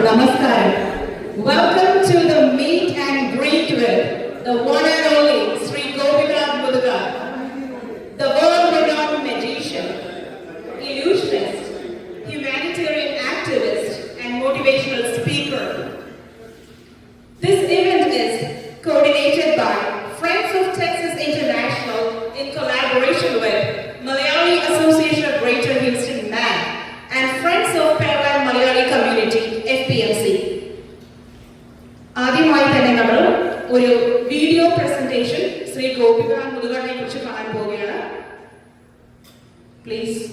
Namaskaram. Welcome to the meet and greet with the one and only Sri Gopikanth Mudugal, the world-renowned magician, illusionist, humanitarian activist, and motivational speaker. This event is coordinated by Friends of Texas International in collaboration with Malayali Association of Greater Houston MAG and Friends of Pearland Malayali Community FPMC. ആദ്യമായി തന്നെ നമ്മൾ ഒരു video presentation Shri ഗോപികാന്ത് മുതുകാടിനെ കുറിച്ച് കാണാൻ പോവുകയാണ്. Please.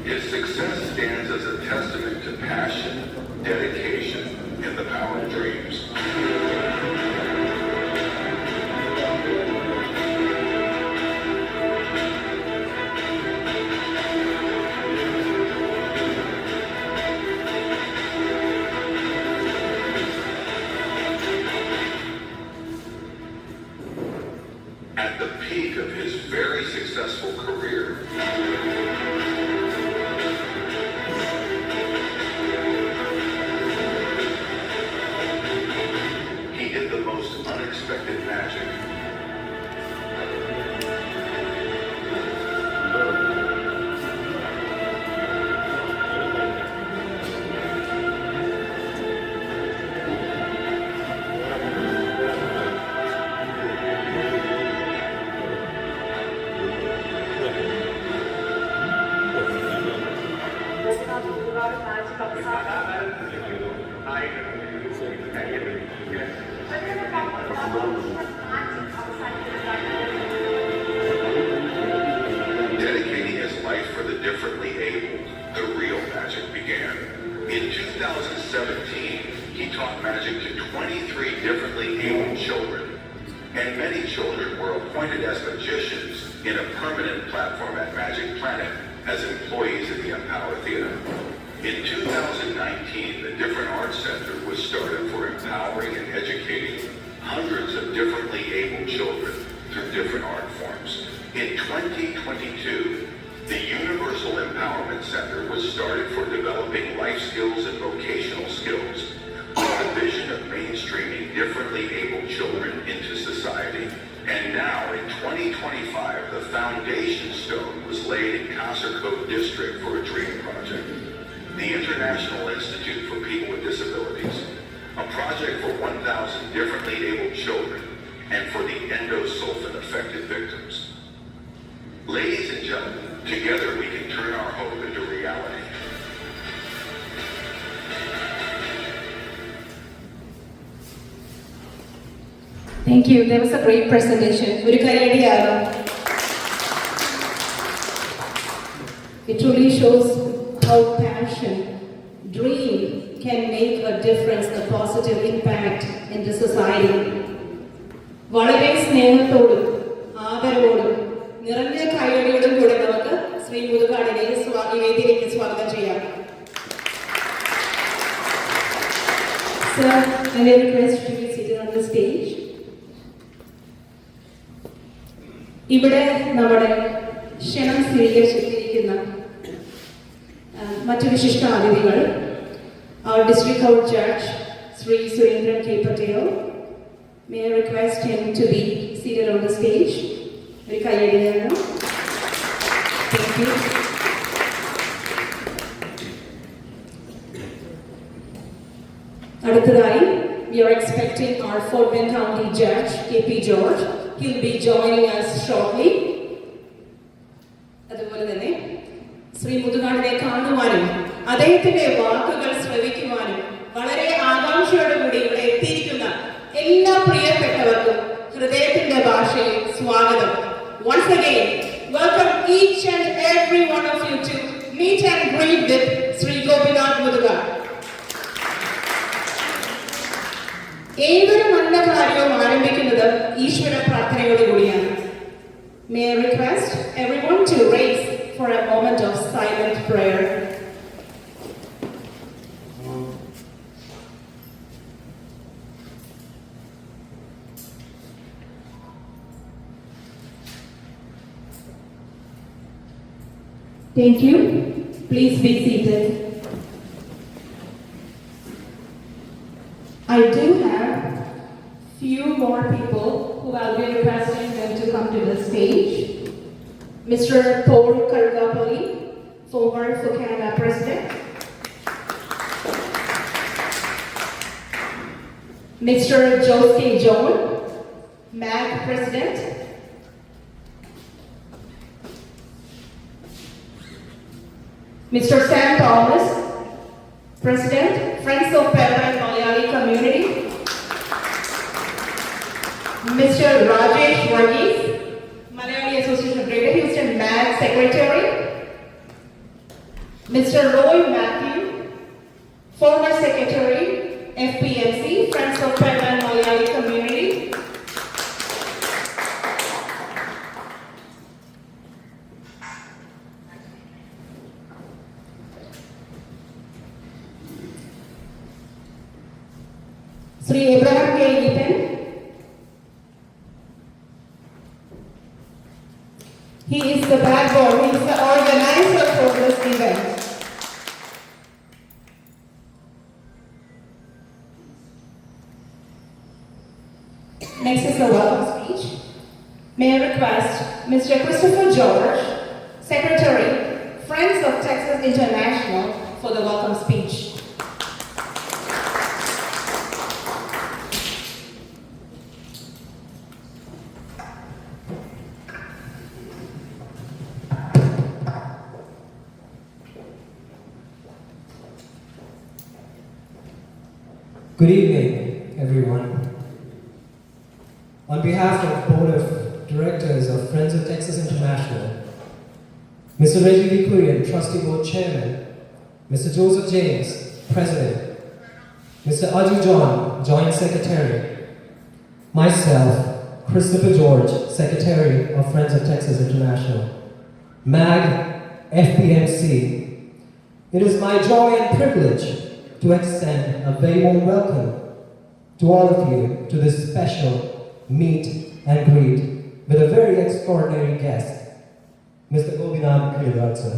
His success stands as a testament to passion, dedication, and the power of dreams. At the peak of his very successful career, unexpected magic. Dedicating his life for the differently abled, the real magic began. In 2017, he taught magic to 23 differently abled children, and many children were appointed as magicians in a permanent platform at Magic Planet as employees in the Empower Theater. In 2019, the Different Arts Center was started for empowering and educating hundreds of differently abled children through different art forms. In 2022, the Universal Empowerment Center was started for developing life skills and vocational skills with the vision of mainstreaming differently abled children into society. And now in 2025, the foundation stone was laid in Kasar Cove District for a dream project, the International Institute for People with Disabilities, a project for 1,000 differently abled children and for the endosulfan affected victims. Ladies and gentlemen, together we can turn our hope into reality. Thank you. That was a great presentation. It truly shows how passion, dream can make a difference, a positive impact in the society. വളരെ സ്നേഹത്തോടും ആദരവോടും നിറഞ്ഞ കൈയടിയോടും കൂടെ നമുക്ക് ശ്രീ മുതുകാടിനെ വേദിയിലേക്ക് സ്വാഗതം ചെയ്യാം. Sir, I request you to be seated on the stage. ഇവിടെ നമ്മുടെ ക്ഷണം സ്വീകരിച്ചിരിക്കുന്ന മറ്റു വിശിഷ്ട അതിഥികൾ, our district court judge Sri Surendran K. Patel. May I request him to be seated on the stage. Thank you. അടുത്തതായി, we are expecting our Fort Bend County Judge K.P. George. He'll be joining us shortly. അതുപോലെ തന്നെ ശ്രീ മുതുകാടിനെ കാണുവാനും അദ്ദേഹത്തിന്റെ വാക്കുകൾ ശ്രവിക്കുവാനും പ്രിയപ്പെട്ടവർക്കും ഹൃദയത്തിന്റെ ഭാഷയിൽ സ്വാഗതം. Once again, welcome each and every one of you to meet and greet with Sri Gopinath Mudugal. ഏതൊരു നല്ല കാര്യവും ആരംഭിക്കുന്നത് ഈശ്വര പ്രാർത്ഥനയോടുകൂടിയാണ്. May I request everyone to raise for a moment of silent prayer. Thank you. Please be seated. I do have few more people who I'll be requesting them to come to the stage. Mr. Paul Karugapalli, former FUCANA president. Mr. Joske John, MAG president. Mr. Sam Thomas, President, Friends of Parallel Malayali Community. Mr. Rajesh Varghese, Malayali Association of Greater Houston MAG Secretary. Mr. Roy Matthew, former Secretary, FPMC, Friends of Parallel Malayali Community. Sri Abraham K. Ethan. He is the backbone, he is the organizer for this event. Next is the welcome speech. May I request Mr. Christopher George, Secretary, Friends of Texas International, for the welcome speech. Good evening, everyone. On behalf of Board of Directors of Friends of Texas International, Mr. Reggie Vicurian, Trustee Board Chairman, Mr. Joseph James, President, Mr. Aju John, Joint Secretary, myself, Christopher George, Secretary of Friends of Texas International, MAG, FPMC. It is my joy and privilege to extend a very warm welcome to all of you to this special meet and greet with a very extraordinary guest, Mr. Gopinath Mudugal sir.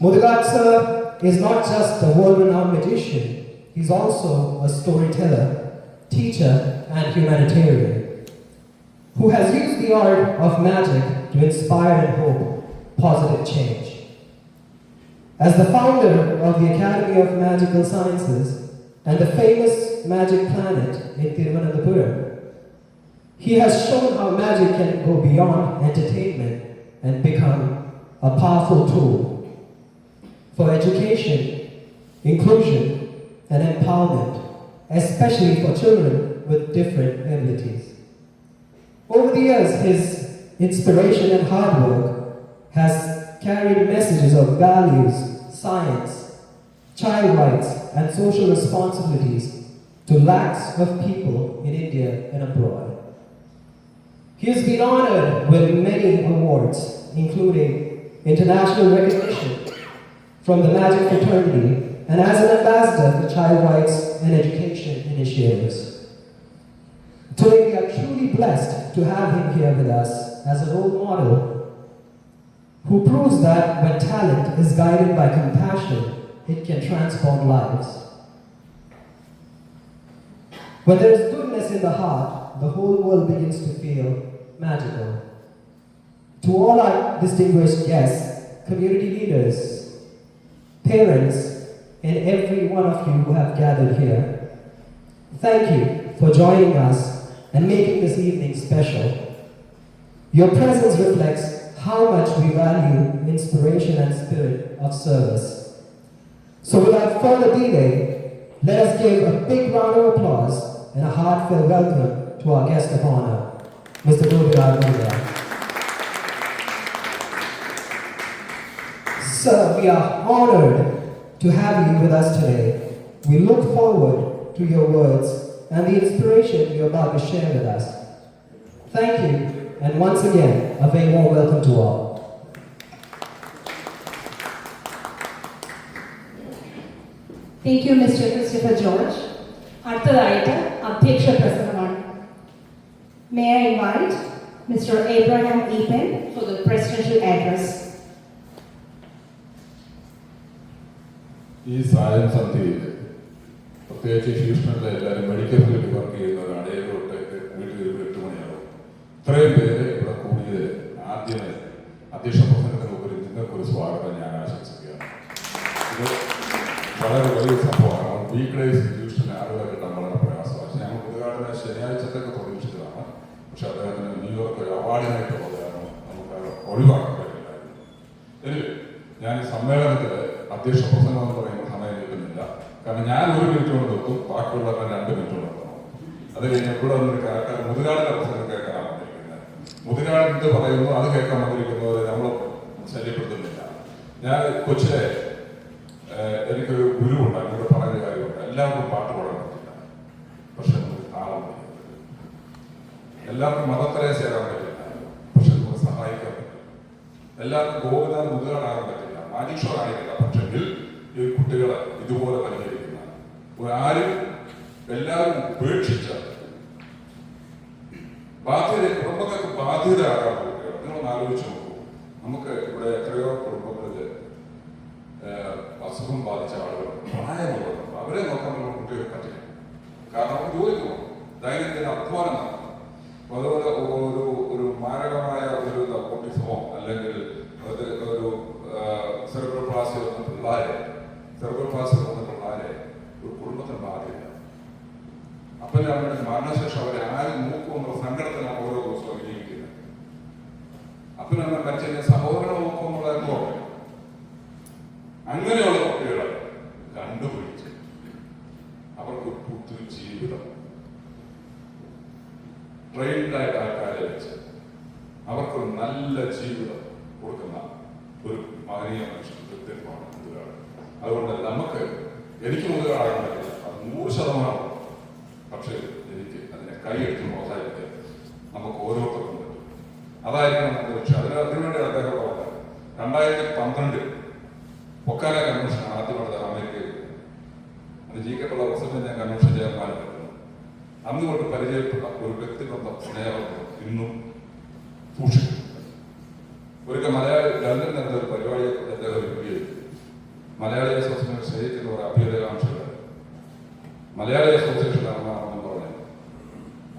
Mudugal sir is not just a world-renowned magician, he's also a storyteller, teacher, and humanitarian who has used the art of magic to inspire and hope positive change. As the founder of the Academy of Magical Sciences and the famous Magic Planet in Thiruvananthapuram, he has shown how magic can go beyond entertainment and become a powerful tool for education, inclusion, and empowerment, especially for children with different abilities. Over the years, his inspiration and hard work has carried messages of values, science, child rights, and social responsibilities to lakhs of people in India and abroad. He has been honored with many awards, including international recognition from the Magic Fraternity and as an ambassador for child rights and education initiatives. Today we are truly blessed to have him here with us as a role model who proves that when talent is guided by compassion, it can transform lives. When there is goodness in the heart, the whole world begins to feel magical. To all our distinguished guests, community leaders, parents, and every one of you who have gathered here, thank you for joining us and making this evening special. Your presence reflects how much we value inspiration and spirit of service. So without further delay, let us give a big round of applause and a heartfelt welcome to our guest of honor, Mr. Govindarajan Murugan. Sir, we are honored to have you with us today. We look forward to your words and the inspiration you're about to share with us. Thank you, and once again, a very warm welcome to all. Thank you, Mr. Christopher George. അടുത്തതായിട്ട് അധ്യക്ഷ പ്രസംഗമാണ്. May I invite Mr. Abraham Epen for the presidential address. ഈ സായം സന്ധ്യയിൽ പ്രത്യേകിച്ച് ഹ്യൂസ്റ്റണിലെ എല്ലാവരും medical ഫീൽഡിൽ work ചെയ്യുന്നവരാണ്. 7 തൊട്ട് വീട്ടിൽ 8 മണിയാവും. ഇത്രയും പേര് ഇവിടെ കൂടിയത് ആദ്യമേ അധ്യക്ഷ പ്രസംഗത്തിന് ഉപരി നിങ്ങൾക്കൊരു സ്വാഗതം ഞാൻ ആശംസിക്കുകയാണ്. ഇത് വളരെ വലിയ സംഭവമാണ്. വീക്ക് ഡേയ്സ് ഹ്യൂസ്റ്റണിൽ ആളുകളെ കിട്ടാൻ വളരെ പ്രയാസമാണ്. പക്ഷേ ഞങ്ങൾ ഉദ്ഘാടനം ശനിയാഴ്ചത്തേക്ക് പ്രതീക്ഷിച്ചതാണ്. പക്ഷെ അദ്ദേഹത്തിന് ന്യൂയോർക്ക് ഒരു അവാർഡിനായിട്ട് പോകാനോ നമുക്ക് ഒഴിവാക്കാൻ കഴിയില്ലായിരുന്നു. എനിവേ, ഞാൻ ഈ സമ്മേളനത്തിൽ അധ്യക്ഷ പ്രസംഗം എന്ന് പറയുന്ന സമയം കിട്ടുന്നില്ല. കാരണം ഞാൻ 1 മിനിറ്റ് കൊണ്ട് നിർത്തും, ബാക്കിയുള്ളവരെ 2 മിനിറ്റ് കൊണ്ട് നിർത്തണം. അത് കഴിഞ്ഞ് ഇവിടെ വന്നൊരു കാലക്കാർ മുതുകാടിന്റെ പ്രസംഗം കേൾക്കാനാണ് വന്നിരിക്കുന്നത്. മുതുകാട് പറയുന്നു, അത് കേൾക്കാൻ വന്നിരിക്കുന്നവരെ നമ്മൾ ശല്യപ്പെടുത്തുന്നില്ല. ഞാൻ കൊച്ചിലെ എനിക്കൊരു ഗുരുവുണ്ട്, എന്നോട് പറയുന്ന കാര്യമുണ്ട്. എല്ലാവർക്കും പാട്ട് പാടാൻ പറ്റില്ല, പക്ഷെ നമുക്ക് താളം പറ്റില്ല. എല്ലാവർക്കും മദത്തരേസയാകാൻ പറ്റില്ല, പക്ഷെ നമുക്ക് സഹായിക്കാൻ പറ്റില്ല. എല്ലാവർക്കും ഗോപിനാഥ് മുതുകാടാകാൻ പറ്റില്ല, മാജിക് ഷോ കാണിക്കില്ല, പക്ഷെങ്കിൽ ഈ കുട്ടികളെ ഇതുപോലെ പരിഹരിക്കുന്ന ആരും എല്ലാവരും ഉപേക്ഷിച്ച ബാധ്യത, കുടുംബങ്ങൾക്ക് ബാധ്യതയാകാൻ കുട്ടികൾ. നിങ്ങളൊന്ന് ആലോചിച്ച് നോക്കൂ. നമുക്ക് ഇവിടെ എത്രയോ കുടുംബങ്ങളിൽ അസുഖം ബാധിച്ച ആളുകൾ, പ്രായമുള്ളവർ, അവരെ നോക്കാൻ നമ്മൾ കുട്ടികൾ പറ്റില്ല. കാരണം അവർ ജോലിക്ക് പോകും, ദൈനംദിന അധ്വാനം നടക്കും. അതുപോലെ ഒരു മാരകമായ ഒരു ഓട്ടിസമോ അല്ലെങ്കിൽ ഒരു സെറിബ്രൽ പാൾസി വന്ന പിള്ളേരെ ഒരു കുടുംബത്തിന് ബാധ്യത. അപ്പൻ്റെ അമ്മയുടെ മരണശേഷം അവരെ ആരും നോക്കുമെന്നുള്ള സങ്കടത്തിലാണ് ഓരോ ദിവസവും ജീവിക്കുന്നത്. അപ്പനമ്മ മരിച്ച സഹോദരനെ നോക്കുമെന്നുള്ളതെന്തോ അങ്ങനെയുള്ള കുട്ടികളെ കണ്ടുപിടിച്ച് അവർക്ക് പുതിയ ജീവിതം ട്രെയിൻഡായിട്ട് ആൾക്കാരെ വെച്ച് അവർക്കൊരു നല്ല ജീവിതം കൊടുക്കുന്ന ഒരു മഹനീയ മനുഷ്യൻ വ്യക്തിത്വമാണ് മുതുകാട്. അതുകൊണ്ട് എനിക്ക് മുതുകാടാകാൻ പറ്റില്ല, അത് 100%. പക്ഷേ എനിക്ക് അതിനെ കൈയെടുത്ത് പ്രോത്സാഹിപ്പിക്കാൻ നമുക്ക് ഓരോരുത്തർക്കും പറ്റും. അതായിരിക്കണം നമ്മുടെ ലക്ഷ്യം. അതിനുവേണ്ടി അദ്ദേഹം പറഞ്ഞത് 2012 പൊക്കാല കൺവെൻഷൻ ആദ്യമായിട്ട് അമേരിക്കയിൽ അത് GK പിള്ള പ്രസിഡന്റ് ഞാൻ കൺവെൻഷൻ ചെയ്യാൻ പാടില്ല. അന്ന് കൊണ്ട് പരിചയപ്പെട്ട ഒരു വ്യക്തിബന്ധം, സ്നേഹം ഇന്നും സൂക്ഷിക്കും. ഒരിക്കൽ മലയാളി ലണ്ടൻ എന്ന ഒരു പരിപാടിയെ അദ്ദേഹം റിവ്യൂ മലയാളി അസോസിയേഷൻ സ്നേഹിക്കുന്ന ഒരു അഭ്യുദയകാംക്ഷകൾ മലയാളി അസോസിയേഷൻ ഇറങ്ങാമെന്ന് പറഞ്ഞ്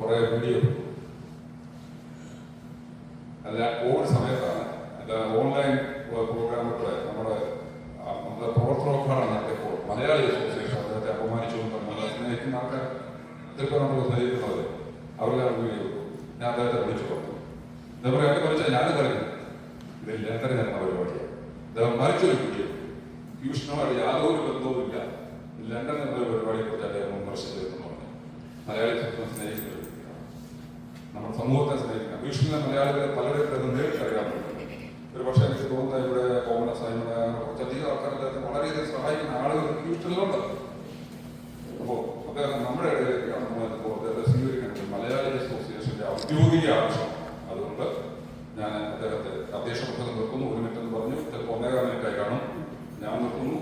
കുറെ വീഡിയോ അല്ല കോവിഡ് സമയത്താണ് ഓൺലൈൻ പ്രോഗ്രാമുകളെ നമ്മുടെ പ്രവർത്തനോദ്ഘാടനം നടത്തിയപ്പോൾ മലയാളി അസോസിയേഷൻ അദ്ദേഹത്തെ അപമാനിച്ചു നമ്മളെ സ്നേഹിക്കുന്ന ആൾക്കാർ ഇതൊക്കെ നമ്മൾ സ്നേഹിക്കുന്നത് അവരെല്ലാം വീഡിയോ ഞാൻ അദ്ദേഹത്തെ വിളിച്ചു പറഞ്ഞു. ഇതേപോലെ എന്നെ വിളിച്ചാൽ ഞാനും പറഞ്ഞു ഇത് ലണ്ടൻ എന്ന പരിപാടിയാണ്. അദ്ദേഹം മരിച്ചൊരു വീഡിയോ ട്യൂഷനുമായിട്ട് യാതൊരു ബന്ധവുമില്ല, ലണ്ടൻ എന്ന പരിപാടിയെ കുറിച്ച് അദ്ദേഹം വിമർശിച്ചതെന്ന് പറഞ്ഞു. മലയാളി സ്നേഹിക്കുന്നത് നമ്മുടെ സമൂഹത്തെ സ്നേഹിക്കണം. ട്യൂഷനിലെ മലയാളികളെ പലരും നേരിട്ടറിയാൻ പറ്റും. ഒരു പക്ഷേ എനിക്ക് തോന്നുന്നത് ഇവിടെ കോമണസ് ആയിട്ട് കുറച്ചധികം ആൾക്കാർ അദ്ദേഹത്തെ വളരെയധികം സഹായിക്കുന്ന ആളുകൾ ട്യൂഷനിലുണ്ട്. അപ്പോൾ അദ്ദേഹം നമ്മുടെ ഇടയിലേക്കാണ് നമ്മളിപ്പോൾ അദ്ദേഹത്തെ സ്വീകരിക്കുന്നത് മലയാളി അസോസിയേഷന്റെ ഔദ്യോഗിക ആവശ്യം. അതുകൊണ്ട് ഞാൻ അദ്ദേഹത്തെ അധ്യക്ഷ പ്രസംഗം നിർത്തുന്നു. 1 മിനിറ്റ് എന്ന് പറഞ്ഞു, ചിലപ്പോൾ 1.25 മിനിറ്റായി കാണും. ഞാൻ നിർത്തുന്നു,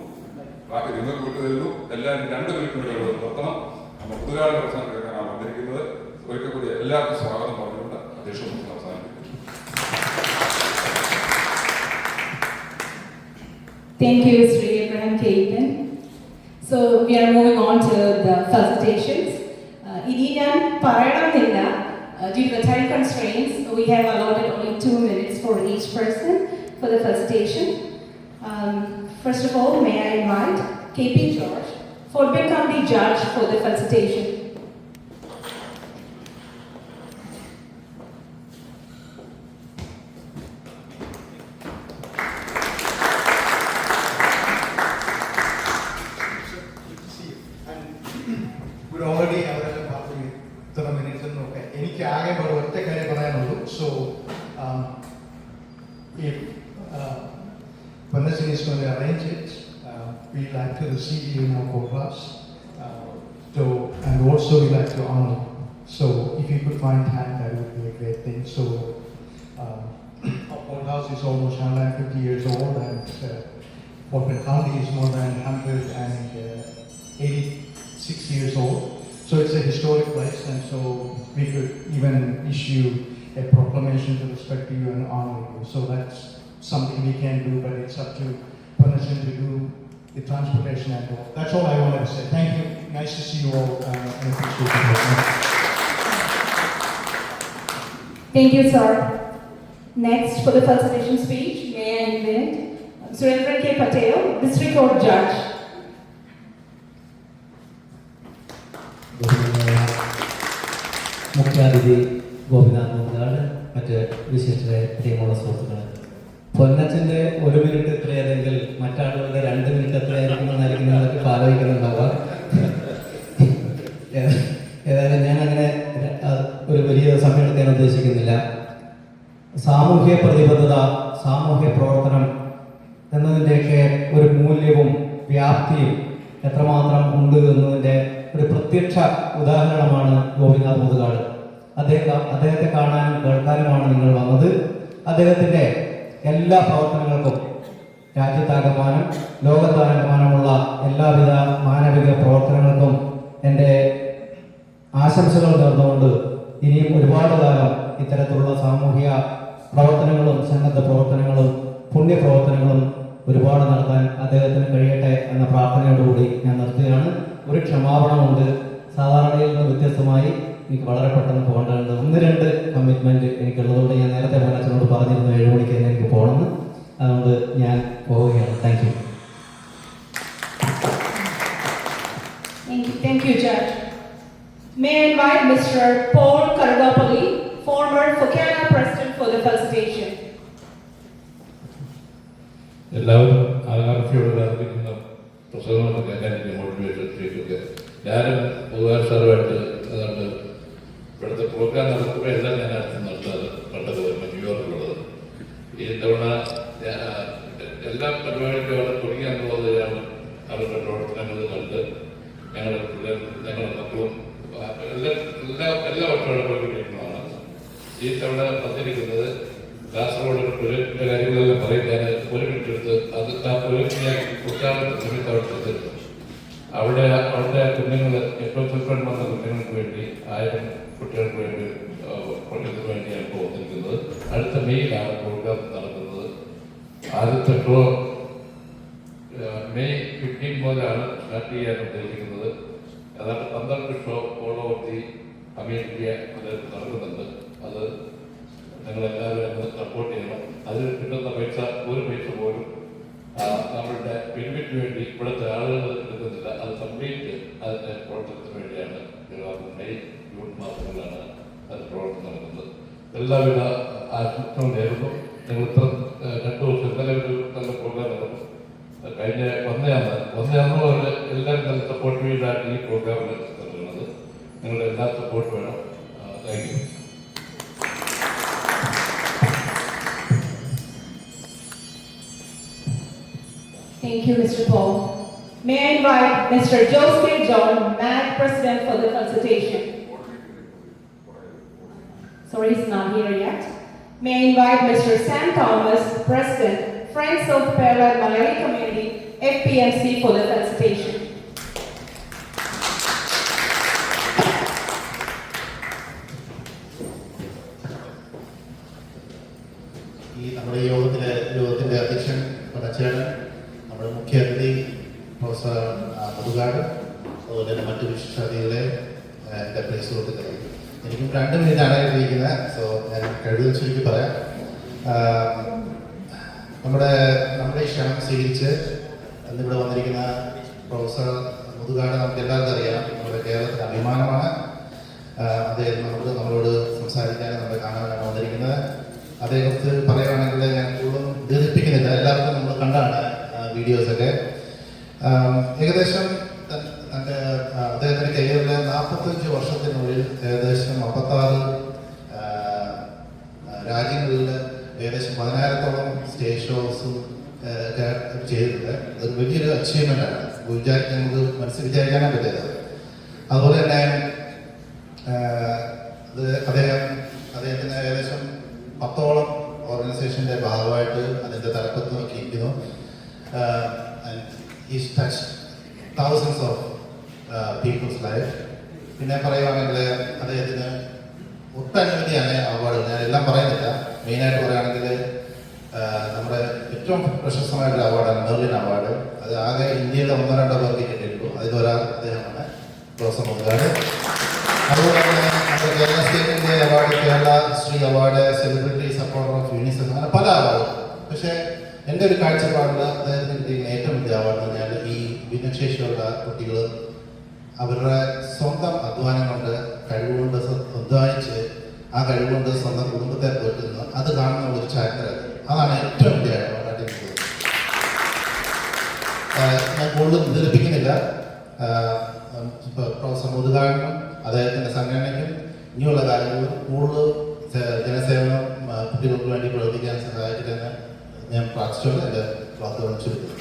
ബാക്കി നിങ്ങൾക്ക് വിട്ടു തരുന്നു. എല്ലാവരും 2 മിനിറ്റിനുള്ളിൽ നിർത്തണം. നമ്മൾ പുതുകാല പ്രസംഗം കേൾക്കാനാണ് വന്നിരിക്കുന്നത്. ഒരിക്കൽ കൂടി എല്ലാവർക്കും സ്വാഗതം പറഞ്ഞുകൊണ്ട് അധ്യക്ഷ പ്രസംഗം അവസാനിപ്പിക്കുന്നു. Thank you, Sri Abraham Epen. So we are moving on to the felicitations. ഇനി ഞാൻ പറയണമെന്നില്ല. Due to the time constraints, we have allotted only 2 minutes for each person for the felicitation. First of all, may I invite KP George, Fulbright Committee Judge, for the felicitation. Good already have a party we'd like to receive you in our court house. And also we'd like to honor you. So if you could find time, that would be a great thing. So our courthouse is almost 150 years old, and Fort Bend County is more than 186 years old. So it's a historic place, and so we could even issue a proclamation to respect you and honor you. So that's something we can do, but it's up to Pernajan to do the transportation and all. That's all I wanted to say. Thank you. Nice to see you all, and appreciate it. Thank you, sir. Next, for the felicitation speech, may I invite Surendra K. Patel, District Court Judge. മുഖ്യാതിഥി ഗോപിനാഥ് മുതലാള്, മറ്റ് വിശിഷ്ടരെ, പ്രിയമുള്ള സുഹൃത്തുക്കളെ, പൊന്നച്ചൻ്റെ 1 minute എത്രയാണെങ്കിൽ മറ്റാളുകളുടെ 2 minute എത്രയായിരിക്കും എന്നൊക്കെ ആലോചിക്കുന്നുണ്ടാവുക. ഏതായാലും ഞാൻ അങ്ങനെ ഒരു വലിയ സമയം എടുക്കാൻ ഉദ്ദേശിക്കുന്നില്ല. സാമൂഹ്യ പ്രതിബദ്ധത, സാമൂഹ്യ പ്രവർത്തനം എന്നതിൻ്റെയൊക്കെ ഒരു മൂല്യവും വ്യാപ്തിയും എത്രമാത്രം ഉണ്ട് എന്നതിൻ്റെ ഒരു പ്രത്യക്ഷ ഉദാഹരണമാണ് ഗോപിനാഥ് മുതുകാട്. അദ്ദേഹത്തെ കാണാനും കേൾക്കാനുമാണ് നിങ്ങൾ വന്നത്. അദ്ദേഹത്തിൻ്റെ എല്ലാ പ്രവർത്തനങ്ങൾക്കും രാജ്യത്താകമാനം ലോകത്താകമാനമുള്ള എല്ലാവിധ മാനവിക പ്രവർത്തനങ്ങൾക്കും എൻ്റെ ആശംസകൾ നേർന്നുകൊണ്ട് ഇനിയും ഒരുപാട് കാലം ഇത്തരത്തിലുള്ള സാമൂഹിക പ്രവർത്തനങ്ങളും സന്നദ്ധ പ്രവർത്തനങ്ങളും പുണ്യപ്രവർത്തനങ്ങളും ഒരുപാട് നടത്താൻ അദ്ദേഹത്തിന് കഴിയട്ടെ എന്ന പ്രാർത്ഥനയോടുകൂടി ഞാൻ നിർത്തുകയാണ്. ഒരു ക്ഷമാപണമുണ്ട്. സാധാരണയിൽ നിന്ന് വ്യത്യസ്തമായി എനിക്ക് വളരെ പെട്ടെന്ന് പോകേണ്ടതുണ്ട്. 1-2 കമ്മിറ്റ്മെൻറ്റ് എനിക്കുള്ളതുകൊണ്ട് ഞാൻ നേരത്തെ അച്ഛനോട് പറഞ്ഞിരുന്നു 7 മണിക്ക് തന്നെ എനിക്ക് പോകണമെന്ന്. അതുകൊണ്ട് ഞാൻ പോവുകയാണ്. Thank you. Thank you, Judge. May I invite Mr. Paul Karugapalli, former Fokana President, for the felicitation. എല്ലാവരും ആകാംക്ഷയോടെ ആഗ്രഹിക്കുന്ന പുസ്തകങ്ങളൊക്കെ കേൾക്കാൻ എനിക്ക് മോട്ടിവേഷൻ ചെയ്തിട്ട് ഞാനും പൊതുവായ സാറുമായിട്ട് ഏതാണ്ട് ഇവിടുത്തെ പ്രോഗ്രാം നടത്തുമ്പോൾ എല്ലാം ഞാൻ അടുത്ത് നടത്താറ് പണ്ടത് ന്യൂയോർക്കിലുള്ളത്. ഈ തവണ എല്ലാ പരിപാടികളും അവിടെ തുടങ്ങിയെന്നുള്ളത് ഞാൻ അവരുടെ പ്രവർത്തനങ്ങൾ കണ്ട് ഞങ്ങളുടെ മക്കളും എല്ലാ വർഷവും പോയിക്കൊണ്ടിരിക്കുന്നതാണ്. ഈ തവണ വന്നിരിക്കുന്നത് കാസർഗോഡ് പുരയുടെ കാര്യങ്ങളെല്ലാം പറയും. ഞാൻ 1 മിനിറ്റ് എടുത്ത് അത് ആ പുരക്ക് ഞാൻ കുട്ടാളത്തെ സമയത്ത് അവിടെ എടുത്തിരുന്നു. അവിടെ കുഞ്ഞുങ്ങൾ ഏറ്റവും ചെറുപ്പം വന്ന കുഞ്ഞുങ്ങൾക്ക് വേണ്ടി 1000 കുട്ടികൾക്ക് വേണ്ടി പ്രൊജക്റ്റിന് വേണ്ടിയാണ് ഇപ്പോൾ വന്നിരിക്കുന്നത്. അടുത്ത മെയ്യിലാണ് പ്രോഗ്രാം നടക്കുന്നത്. ആദ്യത്തെ ഷോ May 15 മുതലാണ് സ്റ്റാർട്ട് ചെയ്യാൻ ഉദ്ദേശിക്കുന്നത്. ഏതാണ്ട് 12 show all over the America നടക്കുന്നുണ്ട്. അത് നിങ്ങളെല്ലാവരും എന്ന് സപ്പോർട്ട് ചെയ്യണം. അതിൽ കിട്ടുന്ന പൈസ 1 പൈസ പോലും നമ്മളുടെ ബെനിഫിറ്റിന് വേണ്ടി ഇവിടുത്തെ ആളുകൾ എടുക്കുന്നില്ല. അത് കംപ്ലീറ്റ് അതിൻ്റെ പ്രവർത്തനത്തിന് വേണ്ടിയാണ്. മെയ് ജൂൺ മാസങ്ങളിലാണ് അത് പ്രവർത്തനം നടക്കുന്നത്. എല്ലാവിധ ആശംസകളും നേരുന്നു. ഞങ്ങൾ 2 ദിവസം ഇന്നലെ ഒരു നല്ല പ്രോഗ്രാം നടന്നു. കഴിഞ്ഞ വന്നയാന്ന് പോലെ എല്ലാവരും നല്ല സപ്പോർട്ടീവായിട്ട് ഈ പ്രോഗ്രാമിൽ നടക്കുന്നത്. നിങ്ങളുടെ എല്ലാ സപ്പോർട്ട് വേണം. Thank you. Thank you, Mr. Paul. May I invite Mr. Joseph John, MAG President, for the felicitation. Sorry, he's not here yet. May I invite Mr. Sam Thomas, President, Friends of Kerala Malayali Community, FPMC, for the felicitation. നമ്മുടെ യോഗത്തിന്റെ അധ്യക്ഷൻ പടച്ചേട്ടൻ, നമ്മുടെ മുഖ്യ അതിഥി professor Muthukad, അതുപോലെ തന്നെ മറ്റു വിശിഷ്ടാതിഥികളെ, എൻ്റെ പ്രിയ സുഹൃത്തുക്കളെ, എനിക്കും 2 മിനിറ്റാണ് ഇരിക്കുന്നത്. സോ ഞാൻ കഴിവ് ചുരുക്കി പറയാം. നമ്മുടെ ഈ ക്ഷണം സ്വീകരിച്ച് ഇന്നിവിടെ വന്നിരിക്കുന്ന പ്രൊഫസർ മുതുകാട് നമുക്ക് എല്ലാവർക്കും അറിയാം. നമ്മുടെ കേരളത്തിന് അഭിമാനമാണ്. അദ്ദേഹം നമ്മളോട് സംസാരിക്കാനും നമ്മളെ കാണാനാണ് വന്നിരിക്കുന്നത്. അദ്ദേഹത്തെ പറയുകയാണെങ്കിൽ ഞാൻ കൂടുതലും ദീർഘിപ്പിക്കുന്നില്ല. എല്ലാവർക്കും നമ്മൾ കണ്ടാണ് വീഡിയോസൊക്കെ. ഏകദേശം അദ്ദേഹത്തിൻ്റെ കരിയറിലെ 45 വർഷത്തിനുള്ളിൽ ഏകദേശം 56 രാജ്യങ്ങളിൽ ഏകദേശം 10,000-ഓളം സ്റ്റേജ് ഷോസും ചെയ്തിട്ടുണ്ട്. അതൊരു വലിയൊരു അച്ചീവ്മെൻ്റാണ്. നമുക്ക് മനസ്സിൽ വിചാരിക്കാനേ പറ്റില്ല. അതുപോലെ തന്നെ അദ്ദേഹത്തിന് ഏകദേശം 10ഓളം ഓർഗനൈസേഷൻ്റെ ഭാഗമായിട്ട് അതിൻ്റെ തലപ്പത്ത് നോക്കിയിരിക്കുന്നു. Is touch thousands of peoples life. പിന്നെ പറയുവാണെങ്കിൽ അദ്ദേഹത്തിന് ഒട്ടനവധിയാണ് അവാർഡുകൾ. ഞാൻ എല്ലാം പറയുന്നില്ല. മെയിനായിട്ട് പറയുകയാണെങ്കിൽ നമ്മുടെ ഏറ്റവും പ്രശസ്തമായിട്ടൊരു അവാർഡാണ് മെർലിൻ അവാർഡ്. അത് ആകെ ഇന്ത്യയിലെ 1-2 പേർക്ക് കിട്ടിയിട്ടുള്ളൂ. അതിലൊരാൾ അദ്ദേഹമാണ് പ്രൊഫസർ മുതുകാട്. അതുപോലെ തന്നെ നമ്മുടെ കേരള സ്റ്റേറ്റിൻ്റെ award, Kerala Shri award, celebrity supporter of UNICEF, അങ്ങനെ പല അവാർഡും. പക്ഷേ എൻ്റെ ഒരു കാഴ്ചപ്പാടിൽ അദ്ദേഹത്തിന് കിട്ടിയ ഏറ്റവും വലിയ അവാർഡ് എന്ന് പറഞ്ഞാൽ ഈ ഭിന്നശേഷിയുള്ള കുട്ടികൾ അവരുടെ സ്വന്തം അധ്വാനം കൊണ്ട് കഴിവുകൊണ്ട് അധ്വാനിച്ച് ആ കഴിവുകൊണ്ട് സ്വന്തം കുടുംബത്തെ പോറ്റുന്നു. അത് കാണുന്ന ഒരു ചാരിത്രം, അതാണ് ഏറ്റവും വലിയ അവാർഡ്. ഞാൻ കൂടുതൽ നിരപ്പിക്കുന്നില്ല. പ്രൊഫസർ മുതുകാടിനും അദ്ദേഹത്തിൻ്റെ സംഘടനയ്ക്കും ഇനിയുള്ള കാര്യങ്ങളും കൂടുതൽ ജനസേവനം കുട്ടികൾക്ക് വേണ്ടി പ്രവർത്തിക്കാൻ സഹായിക്കട്ടെന്ന് ഞാൻ പ്രാർത്ഥിച്ചുകൊണ്ട് എൻ്റെ വാക്കുകൾ ചുരുക്കുന്നു.